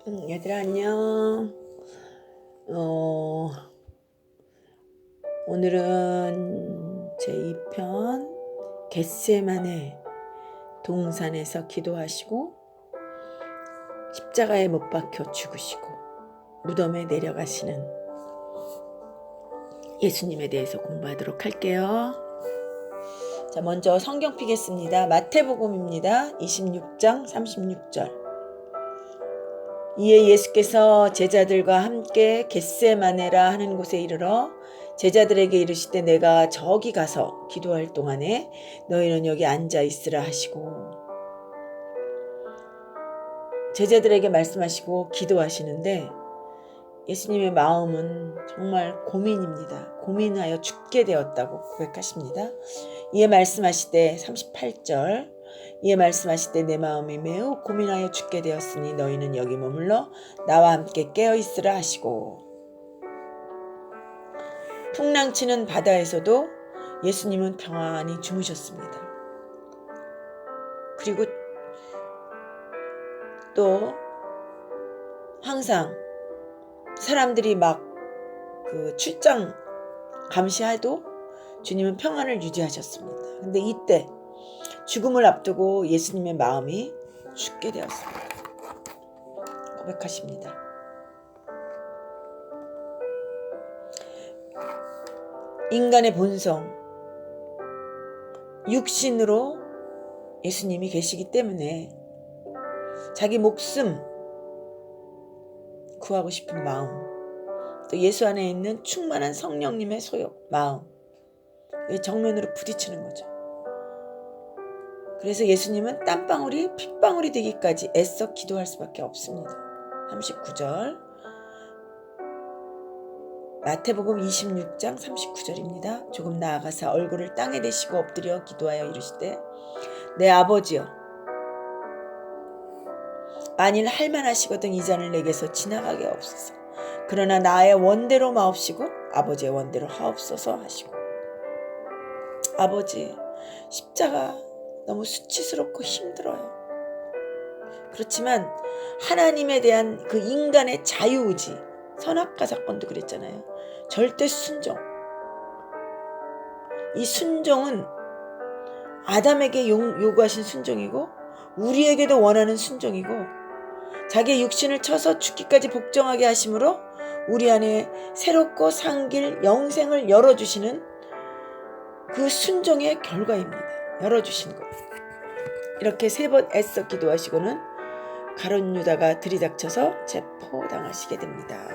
얘들아 안녕. 오늘은 제2편 겟세마네 동산에서 기도하시고 십자가에 못 박혀 죽으시고 무덤에 내려가시는 예수님에 대해서 공부하도록 할게요. 자, 먼저 성경 피겠습니다. 마태복음입니다. 26장 36절. 이에 예수께서 제자들과 함께 겟세마네라 하는 곳에 이르러 제자들에게 이르시되 내가 저기 가서 기도할 동안에 너희는 여기 앉아 있으라 하시고, 제자들에게 말씀하시고 기도하시는데 예수님의 마음은 정말 고민입니다. 고민하여 죽게 되었다고 고백하십니다. 이에 말씀하시되 38절, 이에 말씀하시되 내 마음이 매우 고민하여 죽게 되었으니 너희는 여기 머물러 나와 함께 깨어있으라 하시고, 풍랑치는 바다에서도 예수님은 평안히 주무셨습니다. 그리고 또 항상 사람들이 막 출장 감시해도 주님은 평안을 유지하셨습니다. 근데 이때 죽음을 앞두고 예수님의 마음이 죽게 되었습니다. 고백하십니다. 인간의 본성, 육신으로 예수님이 계시기 때문에 자기 목숨 구하고 싶은 마음, 또 예수 안에 있는 충만한 성령님의 소욕, 마음, 정면으로 부딪히는 거죠. 그래서 예수님은 땀방울이 핏방울이 되기까지 애써 기도할 수밖에 없습니다. 39절, 마태복음 26장 39절입니다. 조금 나아가사 얼굴을 땅에 대시고 엎드려 기도하여 이르시되 내 아버지여, 만일 할만하시거든 이 잔을 내게서 지나가게 없소서. 그러나 나의 원대로 마옵시고 아버지의 원대로 하옵소서 하시고. 아버지, 십자가 너무 수치스럽고 힘들어요. 그렇지만 하나님에 대한 그 인간의 자유의지, 선악과 사건도 그랬잖아요. 절대 순종. 이 순종은 아담에게 요구하신 순종이고 우리에게도 원하는 순종이고, 자기의 육신을 쳐서 죽기까지 복종하게 하심으로 우리 안에 새롭고 상길 영생을 열어주시는 그 순종의 결과입니다. 열어주신 것. 이렇게 3번 애써 기도하시고는 가룟 유다가 들이닥쳐서 체포당하시게 됩니다.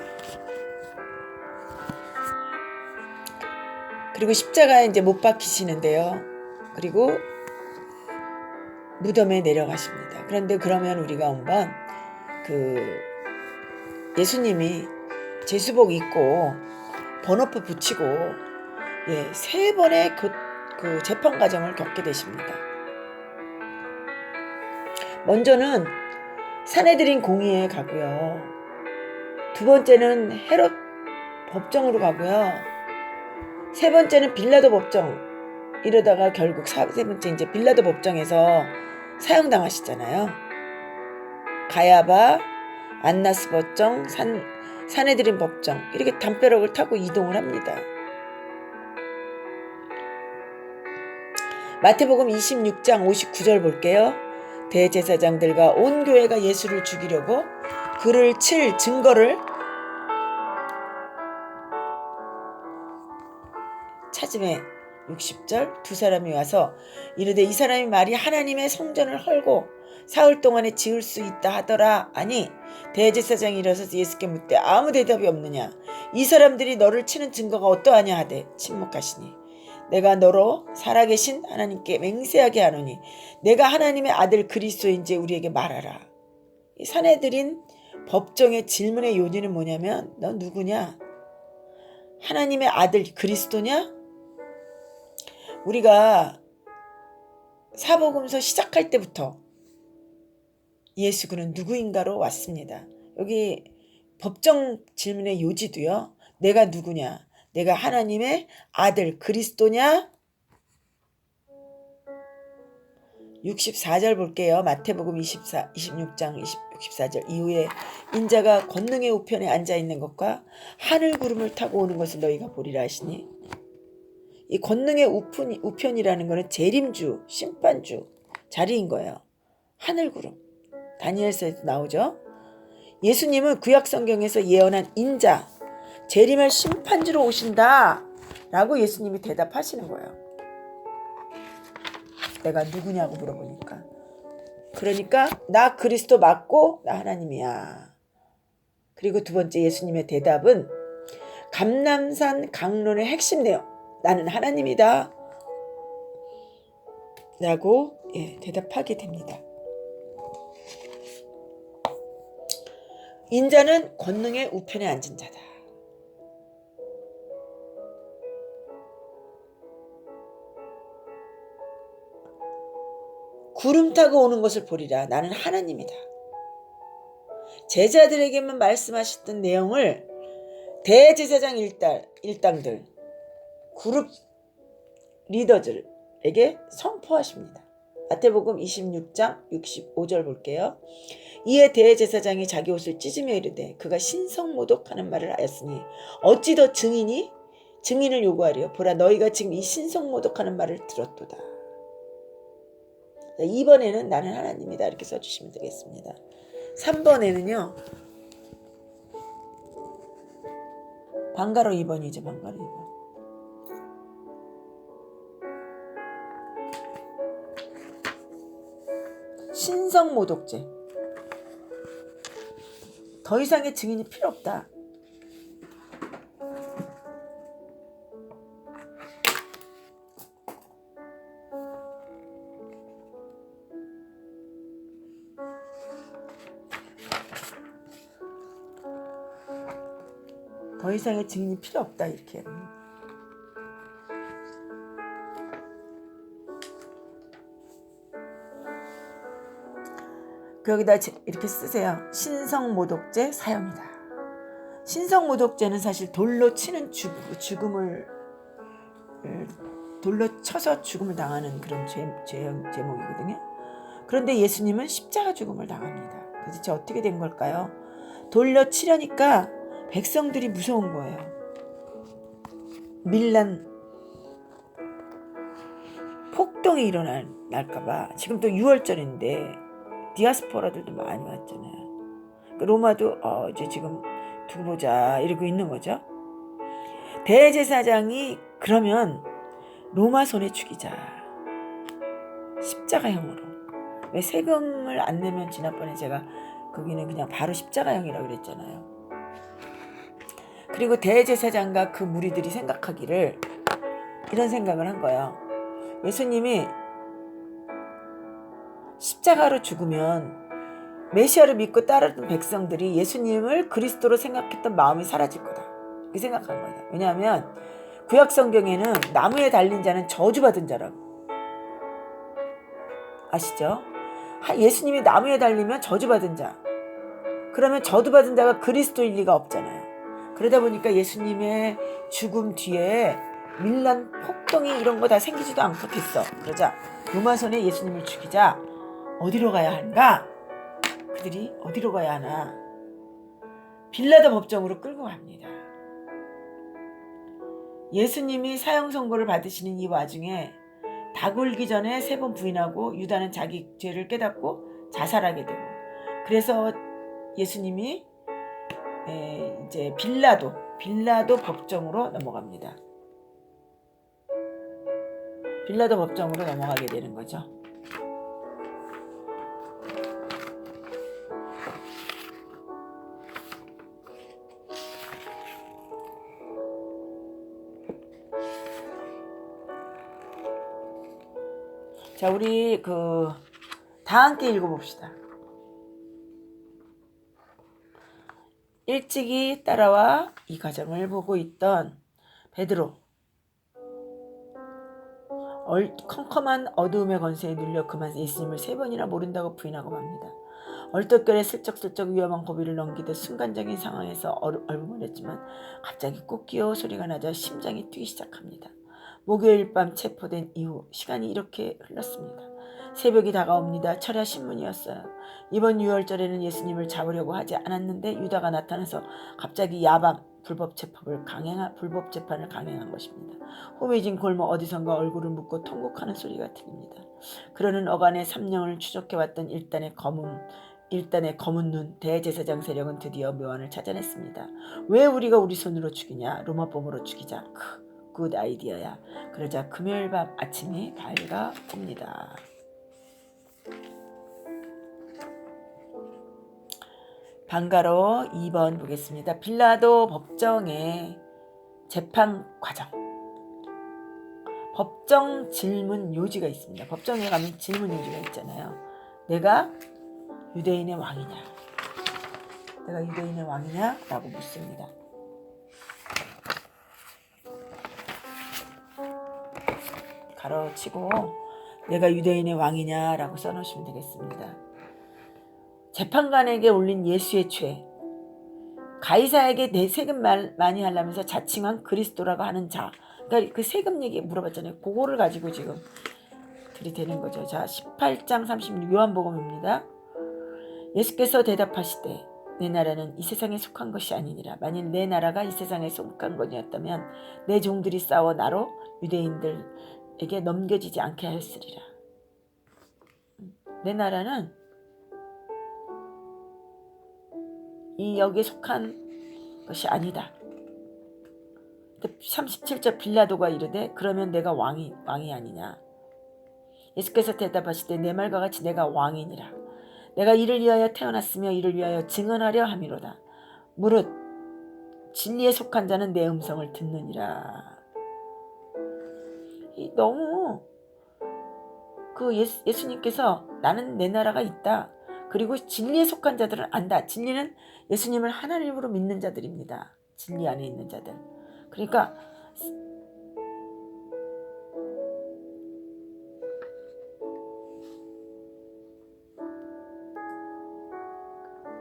그리고 십자가에 이제 못 박히시는데요. 그리고 무덤에 내려가십니다. 그런데 그러면 우리가 한번 예수님이 제수복 입고 번호표 붙이고 3번의 그 재판 과정을 겪게 되십니다. 먼저는 산헤드린 공의에 가고요. 2번째는 헤롯 법정으로 가고요. 3번째는 빌라도 법정, 이러다가 결국 3번째 이제 빌라도 법정에서 사형당하시잖아요. 가야바, 안나스 법정, 산헤드린 법정, 이렇게 담벼락을 타고 이동을 합니다. 마태복음 26장 59절 볼게요. 대제사장들과 온 교회가 예수를 죽이려고 그를 칠 증거를 찾음에 60절, 2 사람이 와서 이르되 이 사람이 말이 하나님의 성전을 헐고 사흘 동안에 지을 수 있다 하더라. 아니, 대제사장이 일어서서 예수께 묻되 아무 대답이 없느냐. 이 사람들이 너를 치는 증거가 어떠하냐 하되 침묵하시니 내가 너로 살아계신 하나님께 맹세하게 하노니 내가 하나님의 아들 그리스도인지 우리에게 말하라. 이 산헤드린 법정의 질문의 요지는 뭐냐면, 너 누구냐? 하나님의 아들 그리스도냐? 우리가 사복음서 시작할 때부터 예수 그는 누구인가로 왔습니다. 여기 법정 질문의 요지도요. 내가 누구냐? 내가 하나님의 아들 그리스도냐? 64절 볼게요. 마태복음 26장 64절 이후에 인자가 권능의 우편에 앉아있는 것과 하늘 구름을 타고 오는 것을 너희가 보리라 하시니, 이 권능의 우편이라는 것은 재림주, 심판주 자리인 거예요. 하늘 구름. 다니엘서에도 나오죠. 예수님은 구약 성경에서 예언한 인자, 재림할 심판주로 오신다 라고 예수님이 대답하시는 거예요. 내가 누구냐고 물어보니까. 그러니까 나 그리스도 맞고 나 하나님이야. 그리고 두 번째 예수님의 대답은 감람산 강론의 핵심 내용, 나는 하나님이다 라고 대답하게 됩니다. 인자는 권능의 우편에 앉은 자다. 구름 타고 오는 것을 보리라. 나는 하나님이다. 제자들에게만 말씀하셨던 내용을 대제사장 일당들, 그룹 리더들에게 선포하십니다. 마태복음 26장 65절 볼게요. 이에 대제사장이 자기 옷을 찢으며 이르되 그가 신성모독하는 말을 하였으니 어찌 더 증인을 요구하리요. 보라, 너희가 지금 이 신성모독하는 말을 들었도다. 2번에는 나는 하나님이다 이렇게 써주시면 되겠습니다. 3번에는요. 방가로 2번이죠. 방가로 2번. 신성모독죄. 더 이상의 증인이 필요 없다. 더 이상의 증인이 필요 없다 이렇게. 거기다 이렇게 쓰세요. 신성모독죄 사형이다. 신성모독죄는 사실 돌로 치는 죽음을 돌로 쳐서 죽음을 당하는 그런 제목이거든요. 그런데 예수님은 십자가 죽음을 당합니다. 도대체 어떻게 된 걸까요? 돌려 치려니까 백성들이 무서운 거예요. 밀란 폭동이 일어날까봐. 지금 또 6월절인데 디아스포라들도 많이 왔잖아요. 로마도 이제 지금 두고 보자 이러고 있는 거죠. 대제사장이 그러면 로마 손에 죽이자. 십자가형으로. 왜 세금을 안 내면 지난번에 제가 거기는 그냥 바로 십자가형이라고 그랬잖아요. 그리고 대제사장과 그 무리들이 생각하기를 이런 생각을 한 거예요. 예수님이 십자가로 죽으면 메시아를 믿고 따르던 백성들이 예수님을 그리스도로 생각했던 마음이 사라질 거다. 이렇게 생각한 거예요. 왜냐하면 구약 성경에는 나무에 달린 자는 저주받은 자라고. 아시죠? 예수님이 나무에 달리면 저주받은 자. 그러면 저주받은 자가 그리스도일 리가 없잖아요. 그러다 보니까 예수님의 죽음 뒤에 밀란 폭동이 이런 거 다 생기지도 않고 됐어. 그러자 로마선에 예수님을 죽이자. 어디로 가야 하는가? 그들이 어디로 가야 하나? 빌라도 법정으로 끌고 갑니다. 예수님이 사형 선고를 받으시는 이 와중에 닭 울기 전에 3번 부인하고 유다는 자기 죄를 깨닫고 자살하게 되고, 그래서 예수님이 이제 빌라도 법정으로 넘어갑니다. 빌라도 법정으로 넘어가게 되는 거죠. 자, 우리 다 함께 읽어봅시다. 일찍이 따라와 이 과정을 보고 있던 베드로. 컴컴한 어두움의 권세에 눌려 그만 예수님을 3번이나 모른다고 부인하고 맙니다. 얼떨결에 슬쩍슬쩍 위험한 고비를 넘기듯 순간적인 상황에서 얼버무렸지만 갑자기 꽃기어 소리가 나자 심장이 뛰기 시작합니다. 목요일 밤 체포된 이후 시간이 이렇게 흘렀습니다. 새벽이 다가옵니다. 철야 신문이었어요. 이번 유월절에는 예수님을 잡으려고 하지 않았는데 유다가 나타나서 갑자기 야방 불법 재판을 강행한 것입니다. 호미진 골목 어디선가 얼굴을 묶고 통곡하는 소리가 들립니다. 그러는 어간의 3년을 추적해왔던 일단의 검은 눈 대제사장 세력은 드디어 묘안을 찾아냈습니다. 왜 우리가 우리 손으로 죽이냐? 로마법으로 죽이자. 굿 아이디어야. 그러자 금요일 밤 아침이 밝아옵니다. 방가로 2번 보겠습니다. 빌라도 법정의 재판 과정. 법정 질문 요지가 있습니다. 법정에 가면 질문 요지가 있잖아요. 내가 유대인의 왕이냐? 내가 유대인의 왕이냐? 라고 묻습니다. 가로치고 내가 유대인의 왕이냐? 라고 써놓으시면 되겠습니다. 재판관에게 올린 예수의 죄, 가이사에게 내 세금 많이 하려면서 자칭한 그리스도라고 하는 자, 그러니까 그 세금 얘기 물어봤잖아요. 그거를 가지고 지금 들이대는 거죠. 자, 18장 36 요한복음입니다. 예수께서 대답하시되 내 나라는 이 세상에 속한 것이 아니니라. 만일 내 나라가 이 세상에 속한 것이었다면 내 종들이 싸워 나로 유대인들에게 넘겨지지 않게 하였으리라. 내 나라는 이 여기에 속한 것이 아니다. 37절 빌라도가 이르되 그러면 내가 왕이 아니냐. 예수께서 대답하시되 내 말과 같이 내가 왕이니라. 내가 이를 위하여 태어났으며 이를 위하여 증언하려 함이로다. 무릇 진리에 속한 자는 내 음성을 듣느니라. 너무 예수님께서 나는 내 나라가 있다. 그리고 진리에 속한 자들은 안다. 진리는 예수님을 하나님으로 믿는 자들입니다. 진리 안에 있는 자들. 그러니까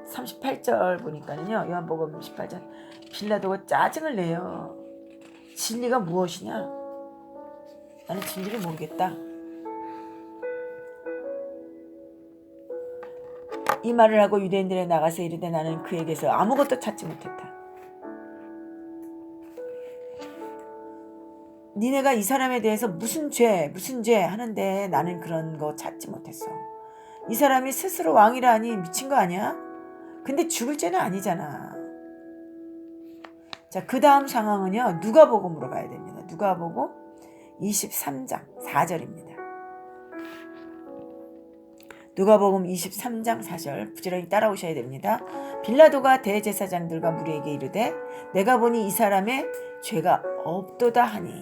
38절 보니까는요. 요한복음 18절 빌라도가 짜증을 내요. 진리가 무엇이냐? 나는 진리를 모르겠다. 이 말을 하고 유대인들에 나가서 이르되 나는 그에게서 아무것도 찾지 못했다. 니네가 이 사람에 대해서 무슨 죄 하는데 나는 그런 거 찾지 못했어. 이 사람이 스스로 왕이라니 미친 거 아니야? 근데 죽을 죄는 아니잖아. 자, 그 다음 상황은요. 누가복음으로 가야 됩니다. 누가복음 23장 4절입니다. 누가복음 23장 4절 부지런히 따라오셔야 됩니다. 빌라도가 대제사장들과 무리에게 이르되 내가 보니 이 사람의 죄가 없도다 하니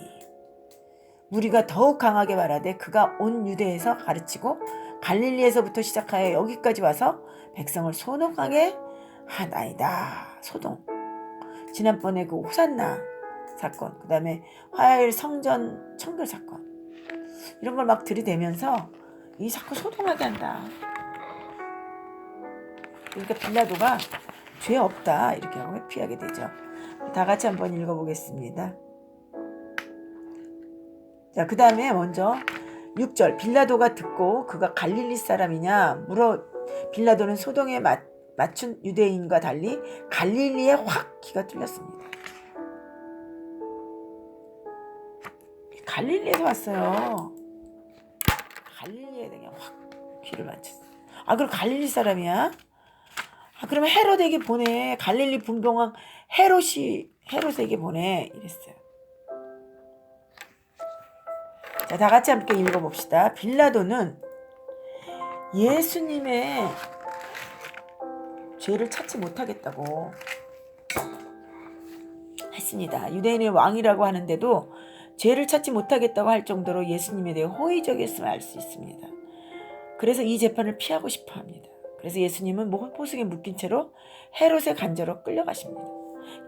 무리가 더욱 강하게 말하되 그가 온 유대에서 가르치고 갈릴리에서부터 시작하여 여기까지 와서 백성을 소동하게 하나이다. 소동. 지난번에 그 호산나 사건, 그 다음에 화요일 성전 청결 사건 이런 걸 막 들이대면서 이 자꾸 소동하게 한다. 그러니까 빌라도가 죄 없다 이렇게 하고 회피하게 되죠. 다 같이 한번 읽어보겠습니다. 자, 그 다음에 먼저 6절 빌라도가 듣고 그가 갈릴리 사람이냐 물어 빌라도는 소동에 맞춘 유대인과 달리 갈릴리에 확 귀가 뚫렸습니다. 갈릴리에서 왔어요. 갈릴리에 그냥 확 귀를 맞췄어. 아, 그럼 갈릴리 사람이야? 아, 그러면 헤롯에게 보내. 갈릴리 분봉왕 헤롯에게 보내. 이랬어요. 자, 다 같이 함께 읽어봅시다. 빌라도는 예수님의 죄를 찾지 못하겠다고 했습니다. 유대인의 왕이라고 하는데도 죄를 찾지 못하겠다고 할 정도로 예수님에 대해 호의적이었음을 알 수 있습니다. 그래서 이 재판을 피하고 싶어 합니다. 그래서 예수님은 포승에 묶인 채로 헤롯의 간저로 끌려가십니다.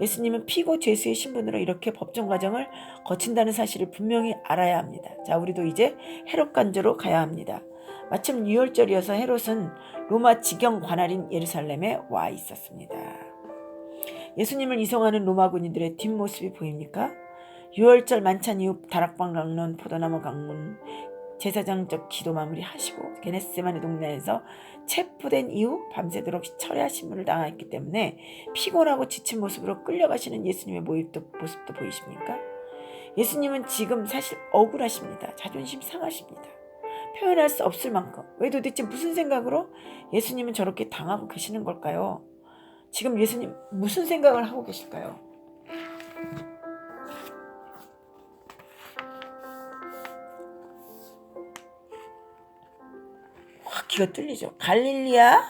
예수님은 피고 죄수의 신분으로 이렇게 법정 과정을 거친다는 사실을 분명히 알아야 합니다. 자, 우리도 이제 헤롯 간저로 가야 합니다. 마침 유월절이어서 헤롯은 로마 지경 관할인 예루살렘에 와 있었습니다. 예수님을 이송하는 로마 군인들의 뒷모습이 보입니까? 유월절 만찬 이후 다락방 강론, 포도나무 강문, 제사장적 기도 마무리하시고 게네스마네 동네에서 체포된 이후 밤새도록 철야 신문을 당했기 때문에 피곤하고 지친 모습으로 끌려가시는 예수님의 모습도 보이십니까? 예수님은 지금 사실 억울하십니다. 자존심 상하십니다. 표현할 수 없을 만큼. 왜 도대체 무슨 생각으로 예수님은 저렇게 당하고 계시는 걸까요? 지금 예수님 무슨 생각을 하고 계실까요? 확 귀가 뚫리죠. 갈릴리야?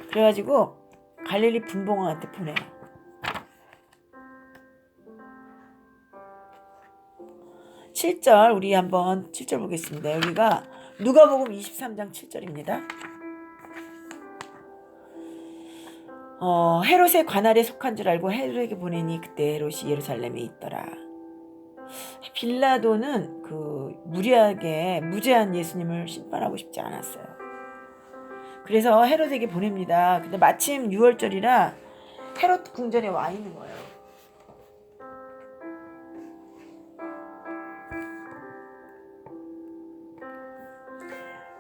그래가지고 갈릴리 분봉왕한테 보내요. 7절 우리 한번 7절 보겠습니다. 여기가 누가복음 23장 7절입니다. 헤롯의 관할에 속한 줄 알고 헤롯에게 보내니 그때 헤롯이 예루살렘에 있더라. 빌라도는 무리하게 무죄한 예수님을 심판하고 싶지 않았어요. 그래서 헤롯에게 보냅니다. 근데 마침 6월절이라 헤롯 궁전에 와 있는 거예요.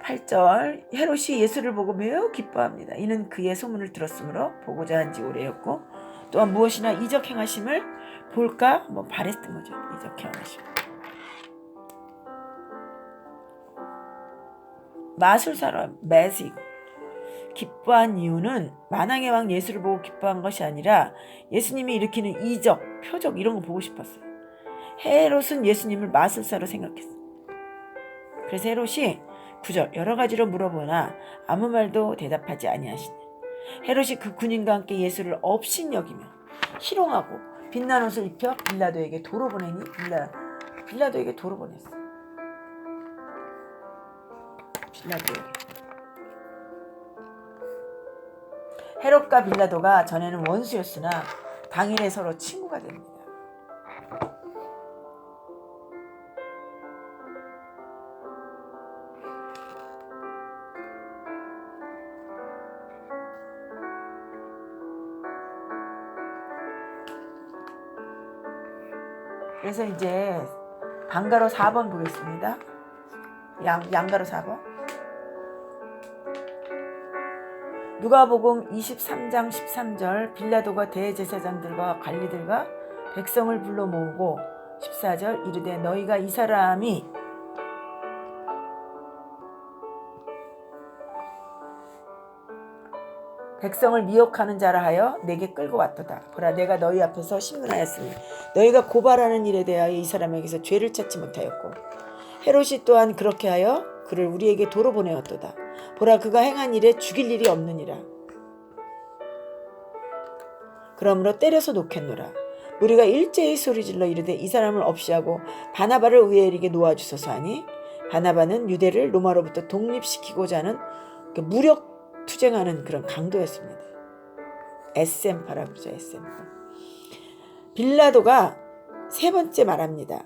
8절 헤롯이 예수를 보고 매우 기뻐합니다. 이는 그의 소문을 들었으므로 보고자 한지 오래였고 또한 무엇이나 이적 행하심을 볼까 바랬던 거죠. 이적 행하심. 마술사로 매직 기뻐한 이유는 만왕의 왕 예수를 보고 기뻐한 것이 아니라 예수님이 일으키는 이적, 표적 이런 거 보고 싶었어요. 헤롯은 예수님을 마술사로 생각했어요. 그래서 헤롯이 9절 여러 가지로 물어보나 아무 말도 대답하지 아니하시네. 헤롯이 그 군인과 함께 예수를 업신여기며 희롱하고 빛난 옷을 입혀 빌라도에게 도로 보내니 빌라도에게 도로 보냈어. 빌라도에게. 헤롯과 빌라도가 전에는 원수였으나 당일에 서로 친구가 됩니다. 그래서 이제 방가로 4번 보겠습니다. 양가로 4번. 누가복음 23장 13절 빌라도가 대제사장들과 관리들과 백성을 불러 모으고 14절 이르되 너희가 이 사람이 백성을 미혹하는 자라 하여 내게 끌고 왔도다. 보라 내가 너희 앞에서 신문하였으니 너희가 고발하는 일에 대하여 이 사람에게서 죄를 찾지 못하였고 헤롯이 또한 그렇게 하여 그를 우리에게 도로 보내었도다. 보라 그가 행한 일에 죽일 일이 없느니라. 그러므로 때려서 놓겠노라. 우리가 일제히 소리질러 이르되 이 사람을 없이하고 바나바를 우리에게 놓아주소서 하니 바나바는 유대를 로마로부터 독립시키고자 하는 무력 투쟁하는 그런 강도였습니다. SM파라고 그러죠. SM파. 빌라도가 세 번째 말합니다.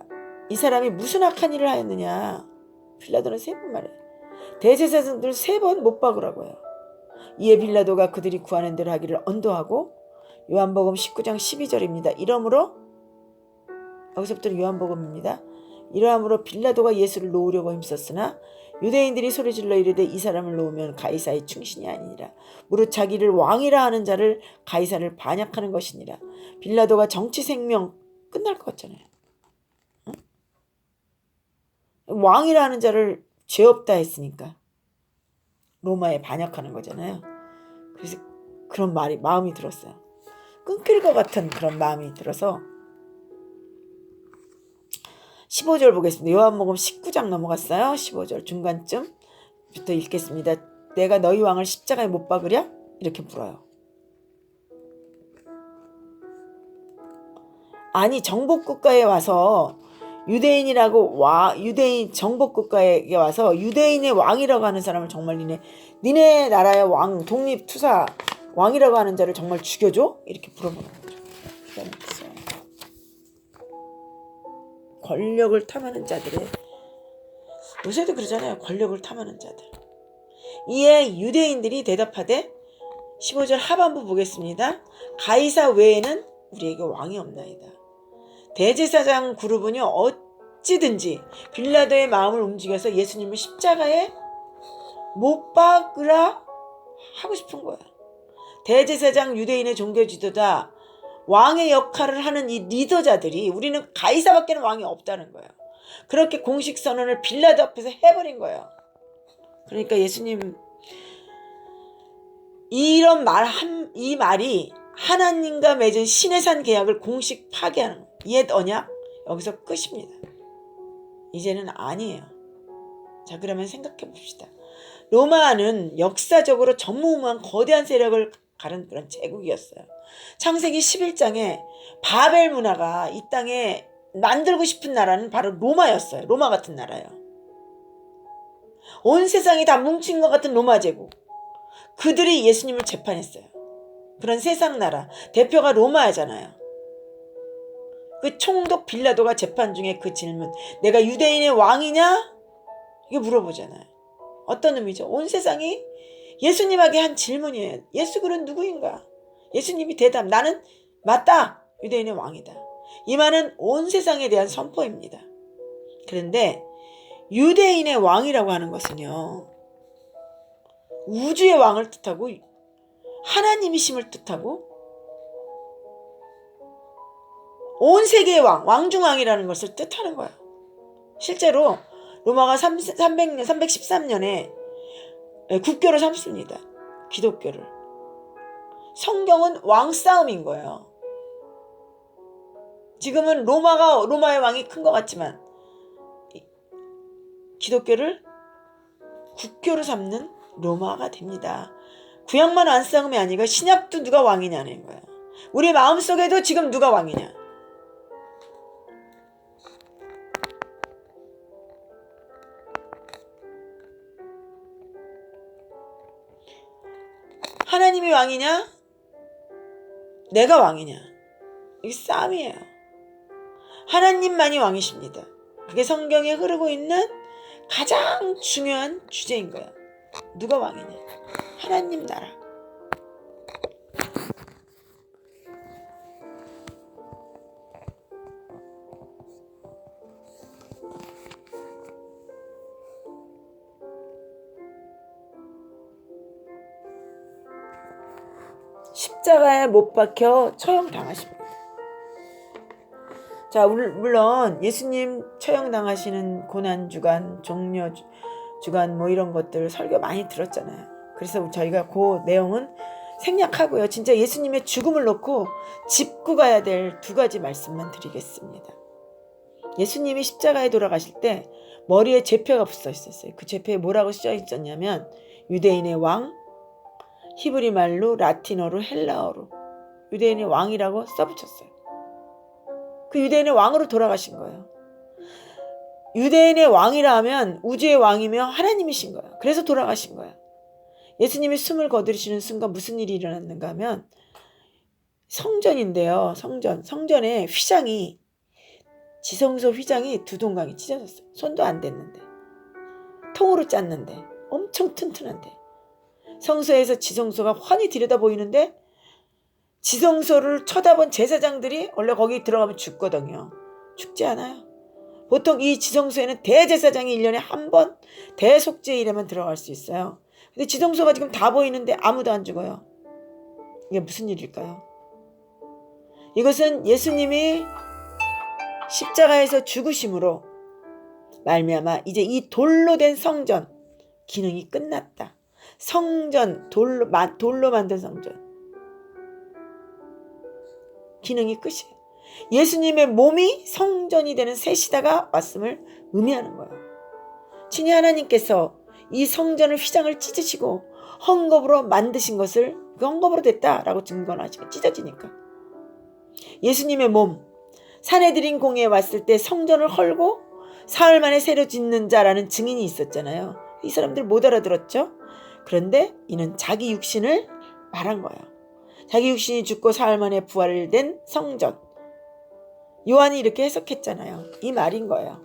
이 사람이 무슨 악한 일을 하였느냐. 빌라도는 세 번 말해. 대제사장들 3번 못 박으라고 해요. 이에 빌라도가 그들이 구하는 대로 하기를 언도하고 요한복음 19장 12절입니다. 이러므로 여기서부터는 요한복음입니다. 이러함으로 빌라도가 예수를 놓으려고 힘썼으나 유대인들이 소리질러 이르되 이 사람을 놓으면 가이사의 충신이 아니니라. 무릇 자기를 왕이라 하는 자를 가이사를 반역하는 것이니라. 빌라도가 정치 생명 끝날 것 같잖아요. 응? 왕이라 하는 자를 죄 없다 했으니까 로마에 반역하는 거잖아요. 그래서 그런 마음이 들었어요. 끊길 것 같은 그런 마음이 들어서 15절 보겠습니다. 요한복음 19장 넘어갔어요. 15절 중간쯤부터 읽겠습니다. 내가 너희 왕을 십자가에 못 박으랴? 이렇게 물어요. 아니 정복국가에 와서 유대인이라고 유대인 정복국가에 와서 유대인의 왕이라고 하는 사람을 정말 니네 나라의 왕 독립투사 왕이라고 하는 자를 정말 죽여줘? 이렇게 물어보는 거죠. 권력을 탐하는 자들의 요새도 그러잖아요. 권력을 탐하는 자들. 이에 유대인들이 대답하되 15절 하반부 보겠습니다. 가이사 외에는 우리에게 왕이 없나이다. 대제사장 그룹은요 어찌든지 빌라도의 마음을 움직여서 예수님을 십자가에 못 박으라 하고 싶은 거야. 대제사장, 유대인의 종교 지도자, 왕의 역할을 하는 이 리더자들이 우리는 가이사밖에는 왕이 없다는 거예요. 그렇게 공식 선언을 빌라도 앞에서 해버린 거예요. 그러니까 예수님 이 말이 하나님과 맺은 시내산 계약을 공식 파기하는 거예요. 옛 언약 여기서 끝입니다. 이제는 아니에요. 자, 그러면 생각해 봅시다. 로마는 역사적으로 전무후무한 거대한 세력을 가른 그런 제국이었어요. 창세기 11장에 바벨 문화가 이 땅에 만들고 싶은 나라는 바로 로마였어요. 로마 같은 나라요. 온 세상이 다 뭉친 것 같은 로마 제국. 그들이 예수님을 재판했어요. 그런 세상 나라 대표가 로마잖아요. 그 총독 빌라도가 재판 중에 그 질문, 내가 유대인의 왕이냐? 이게 물어보잖아요. 어떤 의미죠? 온 세상이 예수님에게 한 질문이에요. 예수 그는 누구인가? 예수님이 대답, 나는 맞다. 유대인의 왕이다. 이 말은 온 세상에 대한 선포입니다. 그런데 유대인의 왕이라고 하는 것은요, 우주의 왕을 뜻하고 하나님이심을 뜻하고 온 세계의 왕중왕이라는 것을 뜻하는 거예요. 실제로 로마가 313년에 국교를 삼습니다. 기독교를. 성경은 왕싸움인 거예요. 지금은 로마의 왕이 큰 것 같지만 기독교를 국교로 삼는 로마가 됩니다. 구약만 왕싸움이 아니고 신약도 누가 왕이냐는 거예요. 우리 마음속에도 지금 누가 왕이냐. 하나님이 왕이냐? 내가 왕이냐? 이게 싸움이에요. 하나님만이 왕이십니다. 그게 성경에 흐르고 있는 가장 중요한 주제인 거예요. 누가 왕이냐? 하나님 나라. 십자가에 못 박혀 처형당하십니다. 자, 물론 예수님 처형당하시는 고난주간, 종려주간 뭐 이런 것들 설교 많이 들었잖아요. 그래서 저희가 그 내용은 생략하고요. 진짜 예수님의 죽음을 놓고 짚고 가야 될 두 가지 말씀만 드리겠습니다. 예수님이 십자가에 돌아가실 때 머리에 죄표가 붙어 있었어요. 그 죄표에 뭐라고 써 있었냐면 유대인의 왕, 히브리 말로, 라틴어로, 헬라어로 유대인의 왕이라고 써붙였어요. 그 유대인의 왕으로 돌아가신 거예요. 유대인의 왕이라 하면 우주의 왕이며 하나님이신 거예요. 그래서 돌아가신 거예요. 예수님이 숨을 거두시는 순간 무슨 일이 일어났는가 하면 성전인데요. 성전에 휘장이, 지성소 휘장이 두 동강이 찢어졌어요. 손도 안 댔는데, 통으로 짰는데, 엄청 튼튼한데, 성소에서 지성소가 훤히 들여다 보이는데 지성소를 쳐다본 제사장들이 원래 거기 들어가면 죽거든요. 죽지 않아요. 보통 이 지성소에는 대제사장이 1년에 한 번 대속죄일에만 들어갈 수 있어요. 근데 지성소가 지금 다 보이는데 아무도 안 죽어요. 이게 무슨 일일까요? 이것은 예수님이 십자가에서 죽으심으로 말미암아 이제 이 돌로 된 성전 기능이 끝났다. 성전, 돌로 만든 성전 기능이 끝이에요. 예수님의 몸이 성전이 되는 새 시대가 왔음을 의미하는 거예요. 친히 하나님께서 이 성전을 휘장을 찢으시고 헝겊으로 만드신 것을 헝겊으로 됐다라고 증거하시고 찢어지니까 예수님의 몸, 산헤드린 공회에 왔을 때 성전을 헐고 사흘 만에 새로 짓는 자라는 증인이 있었잖아요. 이 사람들 못 알아들었죠? 그런데 이는 자기 육신을 말한 거예요. 자기 육신이 죽고 사흘 만에 부활된 성전. 요한이 이렇게 해석했잖아요. 이 말인 거예요.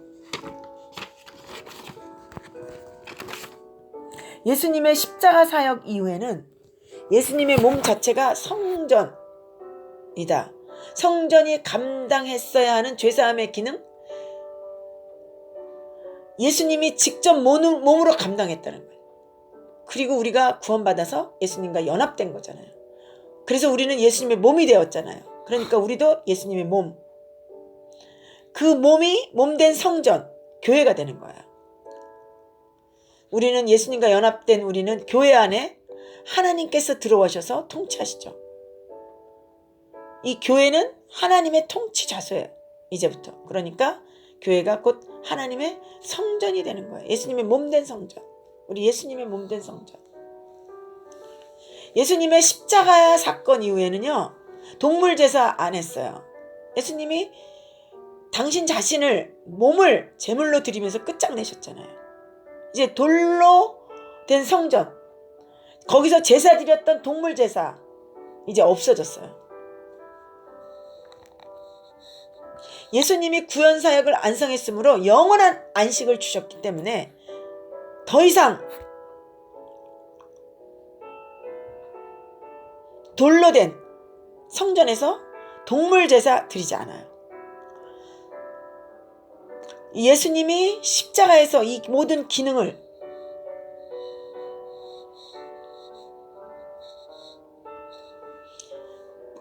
예수님의 십자가 사역 이후에는 예수님의 몸 자체가 성전이다. 성전이 감당했어야 하는 죄사함의 기능, 예수님이 직접 몸으로 감당했다는 거예요. 그리고 우리가 구원받아서 예수님과 연합된 거잖아요. 그래서 우리는 예수님의 몸이 되었잖아요. 그러니까 우리도 예수님의 몸. 그 몸이 몸된 성전, 교회가 되는 거예요. 우리는 예수님과 연합된 우리는 교회 안에 하나님께서 들어오셔서 통치하시죠. 이 교회는 하나님의 통치 자소예요. 이제부터. 그러니까 교회가 곧 하나님의 성전이 되는 거예요. 예수님의 몸된 성전. 우리 예수님의 몸된 성전. 예수님의 십자가 사건 이후에는요, 동물 제사 안 했어요. 예수님이 당신 자신을 몸을 제물로 드리면서 끝장내셨잖아요. 이제 돌로 된 성전, 거기서 제사 드렸던 동물 제사 이제 없어졌어요. 예수님이 구원 사역을 안성했으므로 영원한 안식을 주셨기 때문에 더 이상 돌로 된 성전에서 동물 제사 드리지 않아요. 예수님이 십자가에서 이 모든 기능을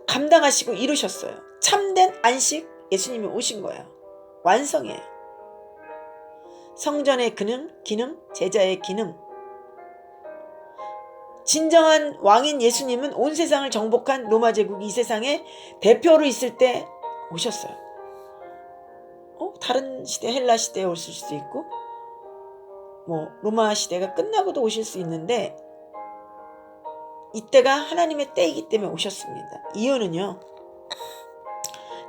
감당하시고 이루셨어요. 참된 안식 예수님이 오신 거예요. 완성이에요. 성전의 기능, 제자의 기능. 진정한 왕인 예수님은 온 세상을 정복한 로마 제국 이 세상의 대표로 있을 때 오셨어요. 다른 시대, 헬라 시대에 오실 수도 있고 로마 시대가 끝나고도 오실 수 있는데 이때가 하나님의 때이기 때문에 오셨습니다. 이유는요,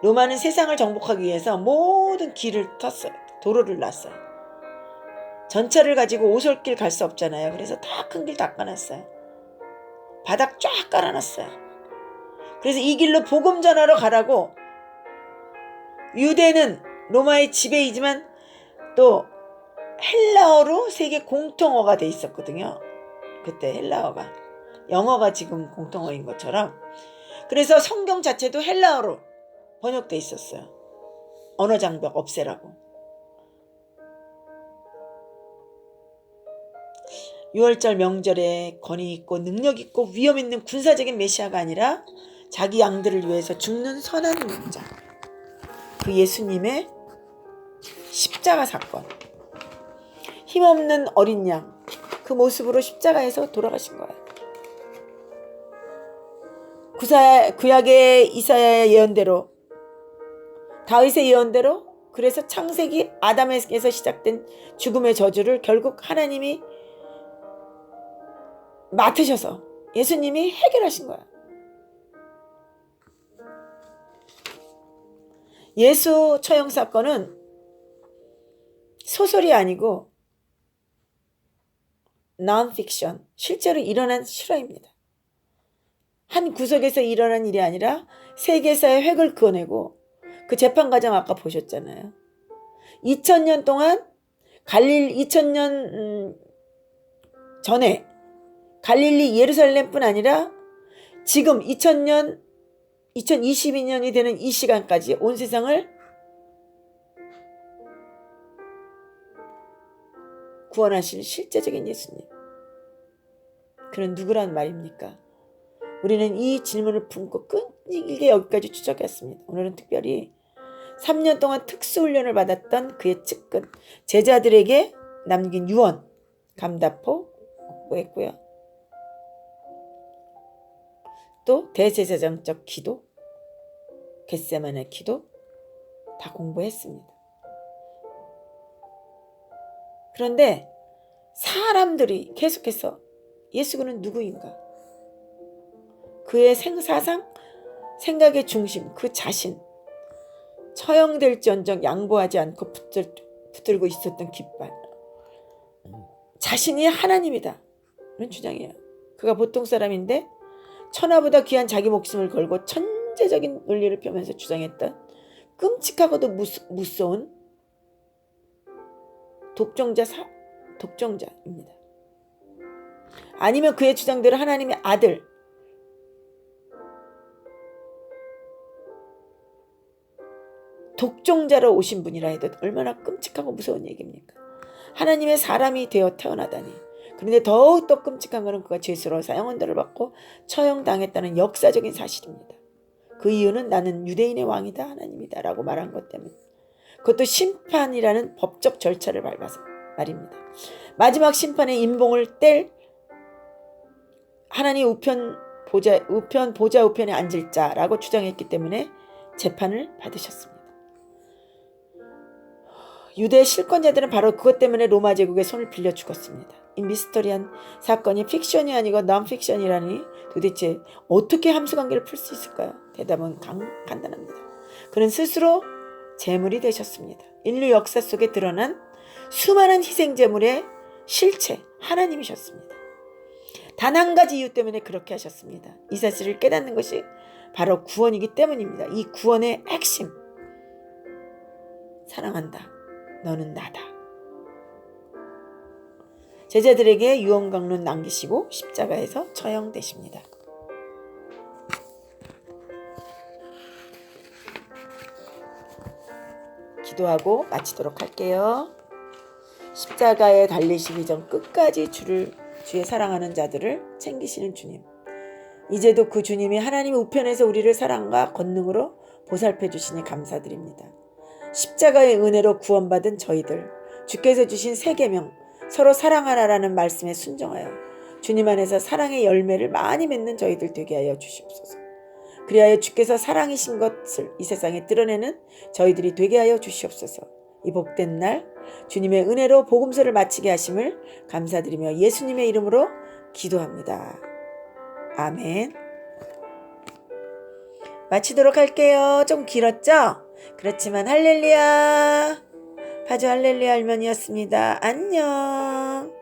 로마는 세상을 정복하기 위해서 모든 길을 텄어요. 도로를 놨어요. 전차를 가지고 오솔길 갈 수 없잖아요. 그래서 다 큰 길 닦아놨어요. 바닥 쫙 깔아놨어요. 그래서 이 길로 복음 전하러 가라고. 유대는 로마의 지배이지만 또 헬라어로 세계 공통어가 돼 있었거든요. 그때 헬라어가. 영어가 지금 공통어인 것처럼. 그래서 성경 자체도 헬라어로 번역돼 있었어요. 언어 장벽 없애라고. 6월절 명절에 권위 있고 능력 있고 위험 있는 군사적인 메시아가 아니라 자기 양들을 위해서 죽는 선한 자. 그 예수님의 십자가 사건. 힘없는 어린 양. 그 모습으로 십자가에서 돌아가신 거예요. 구약의 이사야의 예언대로, 다윗의 예언대로, 그래서 창세기 아담에게서 시작된 죽음의 저주를 결국 하나님이 맡으셔서 예수님이 해결하신 거야. 예수 처형 사건은 소설이 아니고 non-fiction, 실제로 일어난 실화입니다. 한 구석에서 일어난 일이 아니라 세계사의 획을 그어내고, 그 재판 과정 아까 보셨잖아요. 2000년 동안 2000년 전에 갈릴리 예루살렘뿐 아니라 지금 2022년이 되는 이 시간까지 온 세상을 구원하실 실제적인 예수님. 그는 누구란 말입니까? 우리는 이 질문을 품고 끈질기게 여기까지 추적했습니다. 오늘은 특별히 3년 동안 특수훈련을 받았던 그의 측근 제자들에게 남긴 유언, 감다포 공부했고요. 또 대제사장적 기도, 겟세마네 기도 다 공부했습니다. 그런데 사람들이 계속해서 예수는 누구인가? 그의 사상, 생각의 중심, 그 자신, 처형될지언정 양보하지 않고 붙들고 있었던 깃발, 자신이 하나님이다 는 주장이에요. 그가 보통 사람인데 천하보다 귀한 자기 목숨을 걸고 천재적인 논리를 펴면서 주장했던 끔찍하고도 무서운 독종자입니다. 아니면 그의 주장대로 하나님의 아들, 독종자로 오신 분이라 해도 얼마나 끔찍하고 무서운 얘기입니까? 하나님의 사람이 되어 태어나다니. 그런데 더욱더 끔찍한 것은 그가 죄수로 사형언도를 받고 처형당했다는 역사적인 사실입니다. 그 이유는 나는 유대인의 왕이다 하나님이다 라고 말한 것 때문. 그것도 심판이라는 법적 절차를 밟아서 말입니다. 마지막 심판의 인봉을 뗄 하나님 보좌 우편에 앉을 자라고 주장했기 때문에 재판을 받으셨습니다. 유대 실권자들은 바로 그것 때문에 로마 제국의 손을 빌려 죽었습니다. 이 미스터리한 사건이 픽션이 아니고 non-fiction이라니 도대체 어떻게 함수관계를 풀 수 있을까요? 대답은 간단합니다. 그는 스스로 제물이 되셨습니다. 인류 역사 속에 드러난 수많은 희생 제물의 실체 하나님이셨습니다. 단 한 가지 이유 때문에 그렇게 하셨습니다. 이 사실을 깨닫는 것이 바로 구원이기 때문입니다. 이 구원의 핵심, 사랑한다. 너는 나다. 제자들에게 유언강론 남기시고 십자가에서 처형되십니다. 기도하고 마치도록 할게요. 십자가에 달리시기 전 끝까지 주의 사랑하는 자들을 챙기시는 주님. 이제도 그 주님이 하나님의 우편에서 우리를 사랑과 권능으로 보살펴 주시니 감사드립니다. 십자가의 은혜로 구원받은 저희들, 주께서 주신 새 계명, 서로 사랑하라라는 말씀에 순종하여 주님 안에서 사랑의 열매를 많이 맺는 저희들 되게 하여 주시옵소서. 그리하여 주께서 사랑이신 것을 이 세상에 드러내는 저희들이 되게 하여 주시옵소서. 이 복된 날 주님의 은혜로 복음서를 마치게 하심을 감사드리며 예수님의 이름으로 기도합니다. 아멘. 마치도록 할게요. 좀 길었죠? 그렇지만 할렐루야. 파주 할렐루야 할머니였습니다. 안녕.